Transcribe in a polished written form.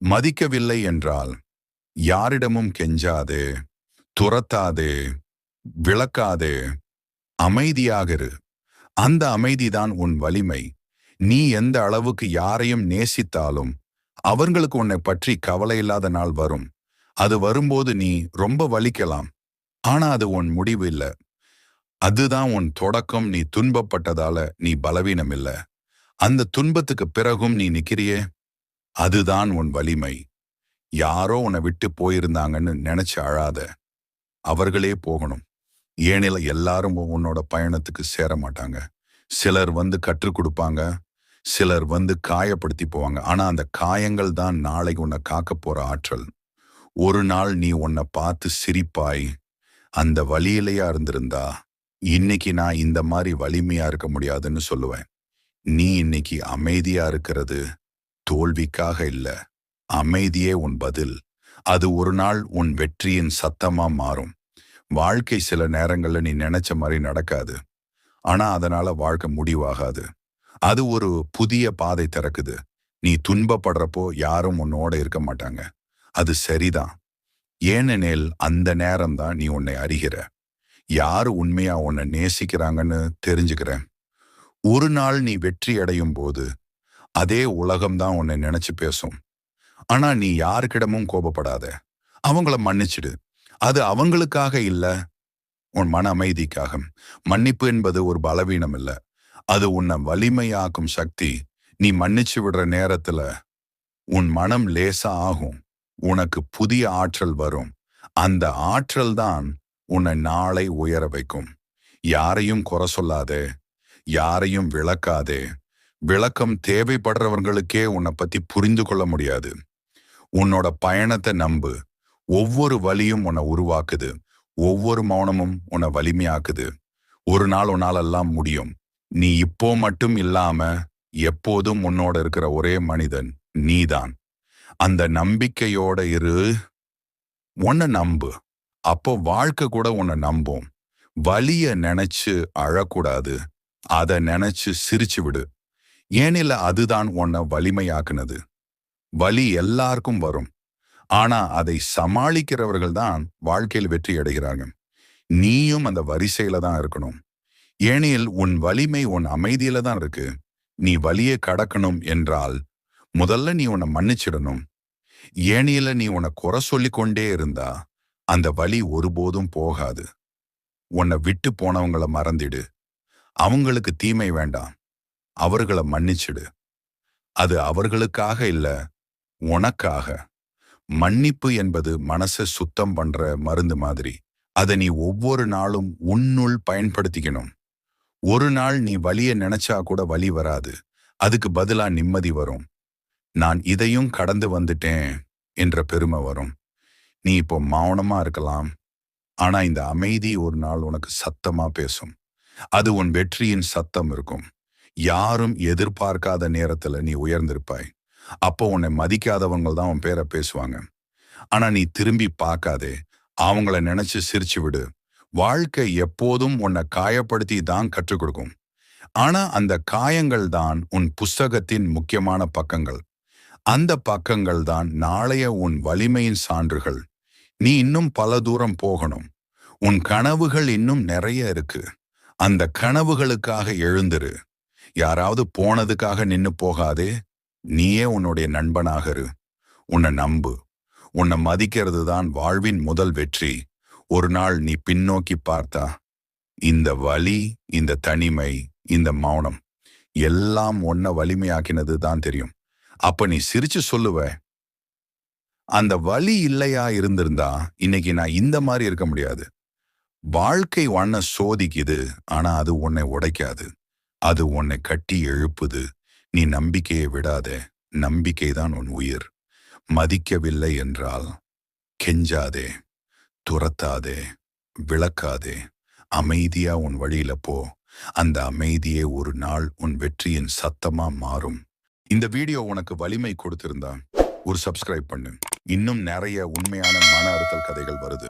மதிக்கவில்லை என்றால் யாரிடமும் கெஞ்சாதே, துரத்தாதே, விளக்காதே, அமைதியாக இரு. அந்த அமைதிதான் உன் வலிமை. நீ எந்த அளவுக்கு யாரையும் நேசித்தாலும் அவங்களுக்கு உன்னை பற்றி கவலை இல்லாத நாள் வரும். அது வரும்போது நீ ரொம்ப வலிக்கலாம். ஆனா அது உன் முடிவு இல்ல. அதுதான் உன் தொடக்கம். நீ துன்பப்பட்டதால நீ பலவீனம் இல்ல. அந்த துன்பத்துக்கு பிறகும் நீ நிக்கிறியே, அதுதான் உன் வலிமை. யாரோ உன்னை விட்டு போயிருந்தாங்கன்னு நினைச்சு அழாத. அவர்களே போகணும். ஏனில எல்லாரும் உன்னோட பயணத்துக்கு சேர மாட்டாங்க. சிலர் வந்து கற்றுக் கொடுப்பாங்க, சிலர் வந்து காயப்படுத்தி போவாங்க. ஆனா அந்த காயங்கள் தான் நாளைக்கு உன்னை காக்க போற ஆற்றல். ஒரு நாள் நீ உன்னை பார்த்து சிரிப்பாய். அந்த வழியிலையா இருந்திருந்தா இன்னைக்கு நான் இந்த மாதிரி வலிமையா இருக்க முடியாதுன்னு சொல்லுவேன். நீ இன்னைக்கு அமைதியா இருக்கிறது தோல்விக்காக இல்ல, அமைதியே உன் பதில். அது ஒரு நாள் உன் வெற்றியின் சத்தமா மாறும். வாழ்க்கை சில நேரங்கள்ல நீ நினைச்ச மாதிரி நடக்காது. ஆனா அதனால வாழ்க்கை முடிவாகாது. அது ஒரு புதிய பாதை திறக்குது. நீ துன்பப்படுறப்போ யாரும் உன்னோட இருக்க மாட்டாங்க. அது சரிதான். ஏனெனில் அந்த நேரம் தான் நீ உன்னை அறிகிற. யாரு உண்மையா உன்னை நேசிக்கிறாங்கன்னு தெரிஞ்சுக்கிற. ஒரு நாள் நீ வெற்றி அடையும் போது அதே உலகம்தான் உன்னை நினைச்சு பேசும். ஆனா நீ யாருக்கிடமும் கோபப்படாத. அவங்கள மன்னிச்சிடு. அது அவங்களுக்காக இல்ல, உன் மன அமைதிக்காக. மன்னிப்பு என்பது ஒரு பலவீனம் இல்ல, அது உன்னை வலிமையாக்கும் சக்தி. நீ மன்னிச்சு விடுற நேரத்துல உன் மனம் லேசா ஆகும். உனக்கு புதிய ஆற்றல் வரும். அந்த ஆற்றல் தான் உன்னை நாளை உயர வைக்கும். யாரையும் குறை சொல்லாதே, யாரையும் விளக்காதே. விளக்கம் தேவைப்படுறவங்களுக்கே உன்னை பத்தி புரிந்து கொள்ள முடியாது. உன்னோட பயணத்தை நம்பு. ஒவ்வொரு வலியும் உன்னை உருவாக்குது. ஒவ்வொரு மௌனமும் உன்னை வலிமையாக்குது. ஒரு நாள் உன்னாலெல்லாம் முடியும். நீ இப்போ மட்டும் இல்லாம எப்போதும் உன்னோட இருக்கிற ஒரே மனிதன் நீதான். அந்த நம்பிக்கையோட இரு. உன்னை நம்பு. அப்போ வாழ்க்கை கூட உன்னை நம்பும். வலிய நினைச்சு அழக்கூடாது, அதை நினைச்சு சிரிச்சு விடு. ஏனில்ல அதுதான் உன்னை வலிமையாக்குனது. வலி எல்லாருக்கும் வரும். ஆனா அதை சமாளிக்கிறவர்கள் தான் வாழ்க்கையில் வெற்றி அடைகிறார்கள். நீயும் அந்த வரிசையில தான் இருக்கணும். ஏனில் உன் வலிமை உன் அமைதியில தான் இருக்கு. நீ வலியை கடக்கணும் என்றால் முதல்ல நீ உன்னை மன்னிச்சிடணும். ஏனில நீ உன்னை குறை சொல்லி கொண்டே இருந்தா அந்த வலி ஒருபோதும் போகாது. உன்னை விட்டு போனவங்கள மறந்திடு. அவங்களுக்கு தீமை வேண்டாம். அவர்களை மன்னிச்சிடு. அது அவர்களுக்காக இல்ல, உனக்காக. மன்னிப்பு என்பது மனசை சுத்தம் பண்ற மருந்து மாதிரி. அதை நீ ஒவ்வொரு நாளும் உன்னுள் பயன்படுத்திக்கணும். ஒரு நாள் நீ வலிய நினைச்சா கூட வலி வராது. அதுக்கு பதிலா நிம்மதி வரும். நான் இதையும் கடந்து வந்துட்டேன் என்ற பெருமை வரும். நீ இப்போ மௌனமா இருக்கலாம். ஆனா இந்த அமைதி ஒரு நாள் உனக்கு சத்தமா பேசும். அது உன் வெற்றியின் சத்தம் இருக்கும். யாரும் எதிர்பார்க்காத நேரத்துல நீ உயர்ந்திருப்பாய். அப்போ உன்னை மதிக்காதவங்க தான் உன் பேரை பேசுவாங்க. ஆனா நீ திரும்பி பார்க்காதே. அவங்கள நினைச்சு சிரிச்சு விடு. வாழ்க்கை எப்போதும் உன்னை காயப்படுத்தி தான் கற்றுக் கொடுக்கும். ஆனா அந்த காயங்கள் தான் உன் புஸ்தகத்தின் முக்கியமான பக்கங்கள். அந்த பக்கங்கள் தான் நாளைய உன் வலிமையின் சான்றுகள். நீ இன்னும் பல தூரம் போகணும். உன் கனவுகள் இன்னும் நிறைய இருக்கு. அந்த கனவுகளுக்காக எழுந்திரு. யாராவது போனதுக்காக நின்னு போகாதே. நீயே உன்னுடைய நண்பனாக இரு. உன்னை நம்பு. உன்னை மதிக்கிறது தான் வாழ்வின் முதல் வெற்றி. ஒரு நாள் நீ பின்னோக்கி பார்த்தா இந்த வலி, இந்த தனிமை, இந்த மௌனம் எல்லாம் உன்னை வலிமையாக்கினது தான் தெரியும். அப்ப நீ சிரிச்சு சொல்லுவ, அந்த வலி இல்லையா இருந்திருந்தா இன்னைக்கு நான் இந்த மாதிரி இருக்க முடியாது. வாழ்க்கை உன்னை சோதிக்குது, ஆனா அது உன்னை உடைக்காது. அது உன்னை கட்டி எழுப்புது. நீ நம்பிக்கையை விடாத. நம்பிக்கைதான் உன் உயிர். மதிக்கவில்லை என்றால் கெஞ்சாதே, துரத்தாதே, விளக்காதே. அமைதியா உன் வழியில போ. அந்த அமைதியே ஒரு நாள் உன் வெற்றியின் சத்தமா மாறும். இந்த வீடியோ உனக்கு வலிமை கொடுத்திருந்தா ஒரு சப்ஸ்கிரைப் பண்ணு. இன்னும் நிறைய உண்மையான மன அறுத்தல் கதைகள் வருது.